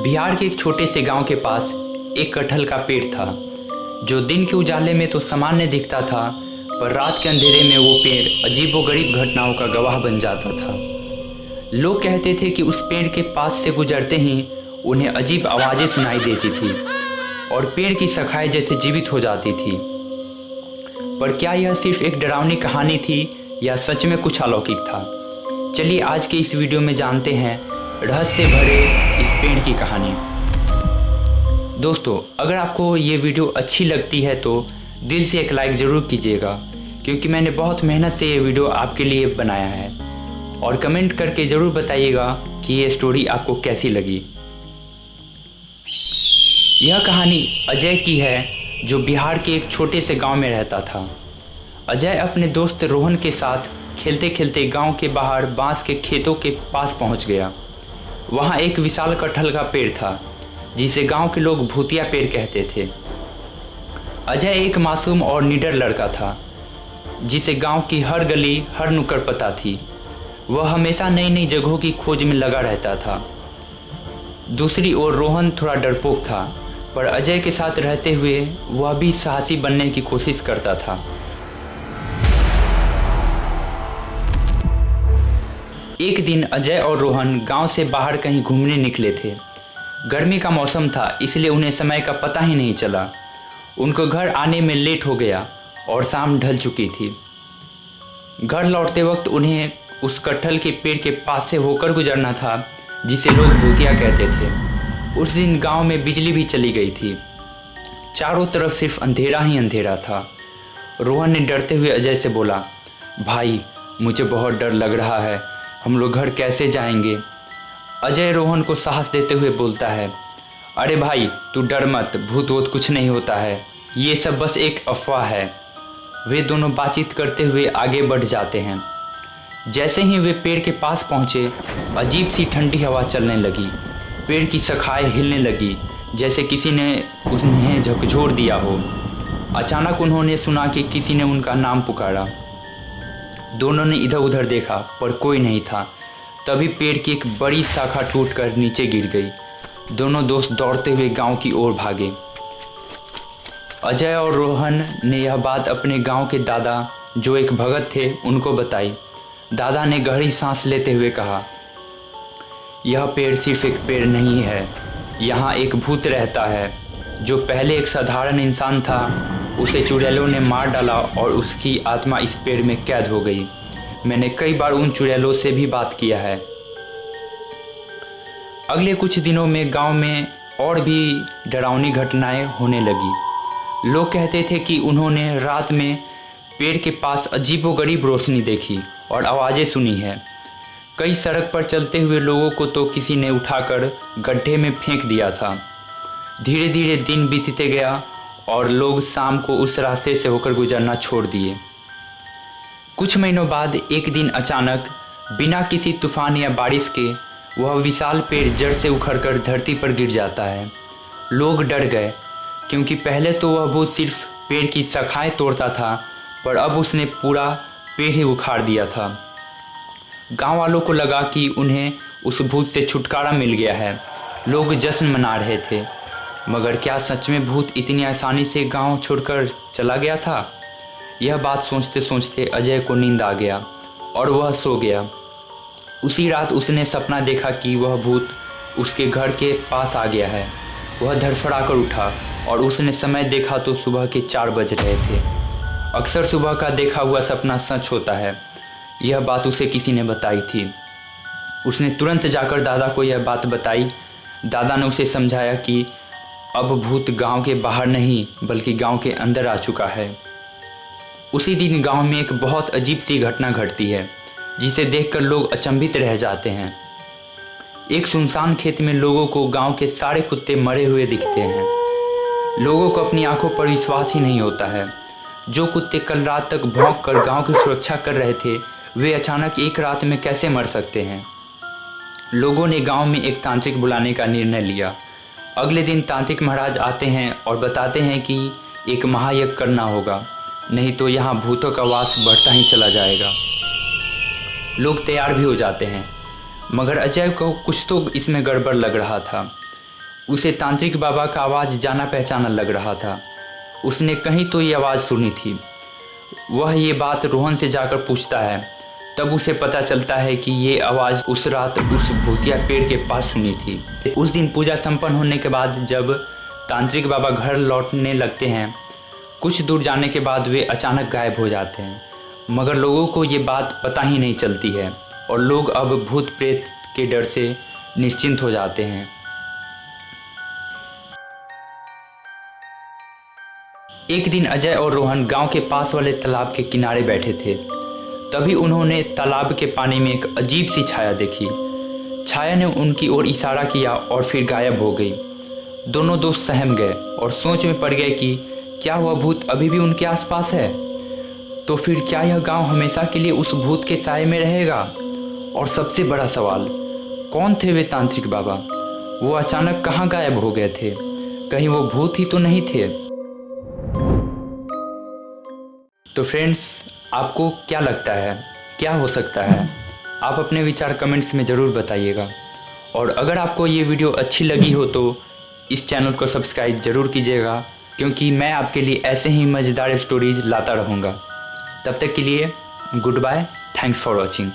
बिहार के एक छोटे से गांव के पास एक कटहल का पेड़ था जो दिन के उजाले में तो सामान्य दिखता था, पर रात के अंधेरे में वो पेड़ अजीबोगरीब घटनाओं का गवाह बन जाता था। लोग कहते थे कि उस पेड़ के पास से गुजरते ही उन्हें अजीब आवाज़ें सुनाई देती थी और पेड़ की शाखाएं जैसे जीवित हो जाती थी। पर क्या यह सिर्फ एक डरावनी कहानी थी या सच में कुछ अलौकिक था? चलिए आज के इस वीडियो में जानते हैं रहस्य भरे इस पेड़ की कहानी। दोस्तों, अगर आपको ये वीडियो अच्छी लगती है तो दिल से एक लाइक ज़रूर कीजिएगा, क्योंकि मैंने बहुत मेहनत से ये वीडियो आपके लिए बनाया है। और कमेंट करके ज़रूर बताइएगा कि ये स्टोरी आपको कैसी लगी। यह कहानी अजय की है, जो बिहार के एक छोटे से गांव में रहता था। अजय अपने दोस्त रोहन के साथ खेलते खेलते गांव के बाहर बांस के खेतों के पास पहुंच गया। वहां एक विशाल कटहल का पेड़ था, जिसे गांव के लोग भूतिया पेड़ कहते थे। अजय एक मासूम और निडर लड़का था, जिसे गांव की हर गली हर नुक्कड़ पता थी। वह हमेशा नई नई जगहों की खोज में लगा रहता था। दूसरी ओर रोहन थोड़ा डरपोक था, पर अजय के साथ रहते हुए वह भी साहसी बनने की कोशिश करता था। एक दिन अजय और रोहन गांव से बाहर कहीं घूमने निकले थे। गर्मी का मौसम था, इसलिए उन्हें समय का पता ही नहीं चला। उनको घर आने में लेट हो गया और शाम ढल चुकी थी। घर लौटते वक्त उन्हें उस कटहल के पेड़ के पास से होकर गुजरना था, जिसे लोग भूतिया कहते थे। उस दिन गांव में बिजली भी चली गई थी। चारों तरफ सिर्फ अंधेरा ही अंधेरा था। रोहन ने डरते हुए अजय से बोला, भाई मुझे बहुत डर लग रहा है, हम लोग घर कैसे जाएंगे? अजय रोहन को साहस देते हुए बोलता है, अरे भाई तू डर मत, भूत वूत कुछ नहीं होता है, ये सब बस एक अफवाह है। वे दोनों बातचीत करते हुए आगे बढ़ जाते हैं। जैसे ही वे पेड़ के पास पहुँचे, अजीब सी ठंडी हवा चलने लगी। पेड़ की शाखाएं हिलने लगी, जैसे किसी ने उन्हें झकझोर दिया हो। अचानक उन्होंने सुना कि किसी ने उनका नाम पुकारा। दोनों ने इधर उधर देखा, पर कोई नहीं था। तभी पेड़ की एक बड़ी शाखा टूटकर नीचे गिर गई। दोनों दोस्त दौड़ते हुए गांव की ओर भागे। अजय और रोहन ने यह बात अपने गांव के दादा, जो एक भगत थे, उनको बताई। दादा ने गहरी सांस लेते हुए कहा, यह पेड़ सिर्फ एक पेड़ नहीं है, यहाँ एक भूत रहता है, जो पहले एक साधारण इंसान था। उसे चुड़ैलों ने मार डाला और उसकी आत्मा इस पेड़ में कैद हो गई। मैंने कई बार उन चुड़ैलों से भी बात किया है। अगले कुछ दिनों में गांव में और भी डरावनी घटनाएं होने लगी। लोग कहते थे कि उन्होंने रात में पेड़ के पास अजीबोगरीब रोशनी देखी और आवाज़ें सुनी है। कई सड़क पर चलते हुए लोगों को तो किसी ने उठाकर गड्ढे में फेंक दिया था। धीरे धीरे दिन बीतते गया और लोग शाम को उस रास्ते से होकर गुजरना छोड़ दिए। कुछ महीनों बाद एक दिन अचानक, बिना किसी तूफान या बारिश के, वह विशाल पेड़ जड़ से उखड़कर धरती पर गिर जाता है। लोग डर गए, क्योंकि पहले तो वह भूत सिर्फ पेड़ की शाखाएं तोड़ता था, पर अब उसने पूरा पेड़ ही उखाड़ दिया था। गांव वालों को लगा कि उन्हें उस भूत से छुटकारा मिल गया है। लोग जश्न मना रहे थे। मगर क्या सच में भूत इतनी आसानी से गांव छोड़कर चला गया था? यह बात सोचते सोचते अजय को नींद आ गया और वह सो गया। उसी रात उसने सपना देखा कि वह भूत उसके घर के पास आ गया है। वह धड़फड़ा कर उठा और उसने समय देखा तो सुबह के 4 बज रहे थे। अक्सर सुबह का देखा हुआ सपना सच होता है, यह बात उसे किसी ने बताई थी। उसने तुरंत जाकर दादा को यह बात बताई। दादा ने उसे समझाया कि अब भूत गांव के बाहर नहीं, बल्कि गांव के अंदर आ चुका है। उसी दिन गांव में एक बहुत अजीब सी घटना घटती है, जिसे देखकर लोग अचंभित रह जाते हैं। एक सुनसान खेत में लोगों को गांव के सारे कुत्ते मरे हुए दिखते हैं। लोगों को अपनी आंखों पर विश्वास ही नहीं होता है। जो कुत्ते कल रात तक भौंक कर गांव की सुरक्षा कर रहे थे, वे अचानक एक रात में कैसे मर सकते हैं? लोगों ने गांव में एक तांत्रिक बुलाने का निर्णय लिया। अगले दिन तांत्रिक महाराज आते हैं और बताते हैं कि एक महायज्ञ करना होगा, नहीं तो यहाँ भूतों का वास बढ़ता ही चला जाएगा। लोग तैयार भी हो जाते हैं, मगर अजय को कुछ तो इसमें गड़बड़ लग रहा था। उसे तांत्रिक बाबा का आवाज़ जाना पहचाना लग रहा था। उसने कहीं तो ये आवाज़ सुनी थी। वह ये बात रोहन से जाकर पूछता है। तब उसे पता चलता है कि ये आवाज़ उस रात उस भूतिया पेड़ के पास सुनी थी। उस दिन पूजा संपन्न होने के बाद जब तांत्रिक बाबा घर लौटने लगते हैं, कुछ दूर जाने के बाद वे अचानक गायब हो जाते हैं। मगर लोगों को ये बात पता ही नहीं चलती है और लोग अब भूत प्रेत के डर से निश्चिंत हो जाते हैं। एक दिन अजय और रोहन गांव के पास वाले तालाब के किनारे बैठे थे। तभी उन्होंने तालाब के पानी में एक अजीब सी छाया देखी। छाया ने उनकी ओर इशारा किया और फिर गायब हो गई। दोनों दोस्त सहम गए और सोच में पड़ गए कि क्या वह भूत अभी भी उनके आसपास है। तो फिर क्या यह गांव हमेशा के लिए उस भूत के साए में रहेगा? और सबसे बड़ा सवाल, कौन थे वे तांत्रिक बाबा? वो अचानक कहाँ गायब हो गए थे? कहीं वो भूत ही तो नहीं थे? तो फ्रेंड्स, आपको क्या लगता है, क्या हो सकता है? आप अपने विचार कमेंट्स में ज़रूर बताइएगा। और अगर आपको ये वीडियो अच्छी लगी हो तो इस चैनल को सब्सक्राइब ज़रूर कीजिएगा, क्योंकि मैं आपके लिए ऐसे ही मज़ेदार स्टोरीज लाता रहूँगा। तब तक के लिए good bye, thanks for watching.